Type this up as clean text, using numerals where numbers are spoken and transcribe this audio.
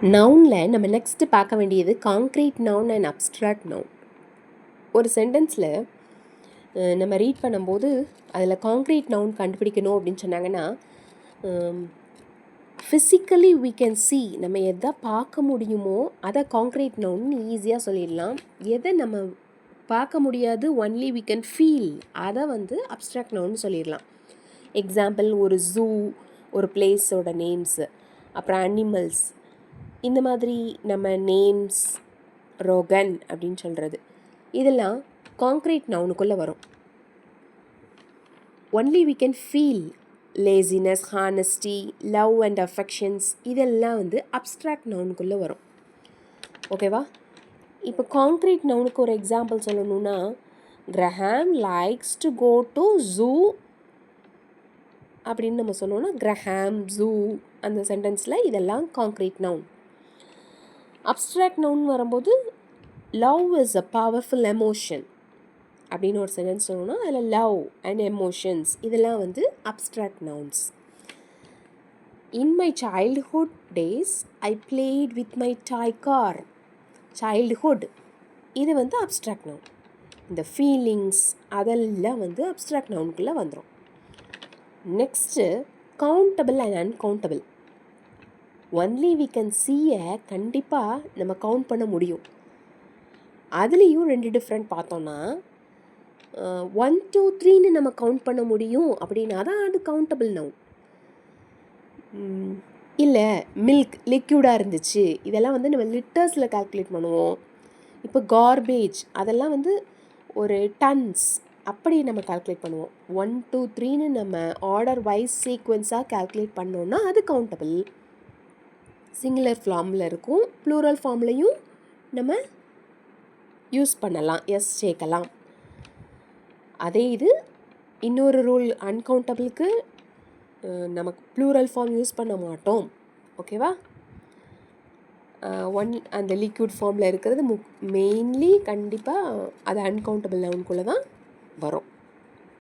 நவுனில் நம்ம நெக்ஸ்ட்டு பார்க்க வேண்டியது concrete noun and abstract noun. ஒரு சென்டென்ஸில் நம்ம ரீட் பண்ணும்போது அதில் காங்க்ரீட் நவுன் கண்டுபிடிக்கணும் அப்படின்னு சொன்னாங்கன்னா, ஃபிசிக்கலி we can see, நம்ம எதை பார்க்க முடியுமோ அதை காங்க்ரீட் நவுன் ஈஸியாக சொல்லிடலாம். எதை நம்ம பார்க்க முடியாது, ஒன்லி we can feel, அதை அப்ஸ்ட்ராக்ட் நவுன் சொல்லிடலாம். எக்ஸாம்பிள், ஒரு ஜூ, ஒரு பிளேஸோட நேம்ஸு, அப்புறம் அனிமல்ஸ், இந்த மாதிரி நம்ம நேம்ஸ், ரோகன் அப்படின்னு சொல்கிறது, இதெல்லாம் காங்க்ரீட் நவுனுக்குள்ளே வரும். Only we can feel, laziness, honesty, love and affections, இதெல்லாம் அப்ஸ்ட்ராக்ட் நவுனுக்குள்ளே வரும். ஓகேவா? இப்போ காங்க்ரீட் நவுனுக்கு ஒரு எக்ஸாம்பிள் சொல்லணும்னா, Graham likes to go to zoo அப்படின்னு நம்ம சொன்னோன்னா, கிரஹாம், ஜூ, அந்த சென்டென்ஸில் இதெல்லாம் காங்க்ரீட் நவுன். அப்ஸ்ட்ராக்ட் நவுன் வரும்போது, love is a powerful emotion அப்படின்னு ஒரு சென்டென்ஸ் சொல்லணும்னா, அதில் லவ் அண்ட் எமோஷன்ஸ் இதெல்லாம் abstract nouns. In my childhood days I played with my toy car. Childhood இது அப்ஸ்ட்ராக்ட் நவுன். இந்த ஃபீலிங்ஸ் அதெல்லாம் அப்ஸ்ட்ராக்ட் நவுனுக்குள்ளே வந்துடும். Next countable and uncountable. Only we can see-ய கண்டிப்பாக நம்ம கவுண்ட் பண்ண முடியும். அதுலேயும் 2 டிஃப்ரெண்ட் பார்த்தோன்னா, 1 2 3ன்னு நம்ம கவுண்ட் பண்ண முடியும் அப்படின்னா தான் அது கவுண்டபிள் நவுன். இல்லை, மில்க் லிக்யூடாக இருந்துச்சு, இதெல்லாம் நம்ம லிட்டர்ஸில் கால்குலேட் பண்ணுவோம். இப்போ கார்பேஜ் அதெல்லாம் ஒரு டன்ஸ் அப்படி நம்ம கால்குலேட் பண்ணுவோம். 1 2 3ன்னு நம்ம ஆர்டர் வைஸ் சீக்வென்ஸாக கால்குலேட் பண்ணோன்னா அது கவுண்டபிள். சிங்குலர் ஃபார்மில் இருக்கும், ப்ளூரல் ஃபார்ம்லையும் நம்ம யூஸ் பண்ணலாம், எஸ் சேர்க்கலாம். அதே இது இன்னொரு ரூல், அன்கவுண்டபிளுக்கு நமக்கு ப்ளூரல் ஃபார்ம் யூஸ் பண்ண மாட்டோம். ஓகேவா? அந்த லிக்விட் ஃபார்மில் இருக்கிறது மெயின்லி கண்டிப்பாக அது அன்கவுண்டபிள் நவுனுக்குள்ளே தான் வரும்.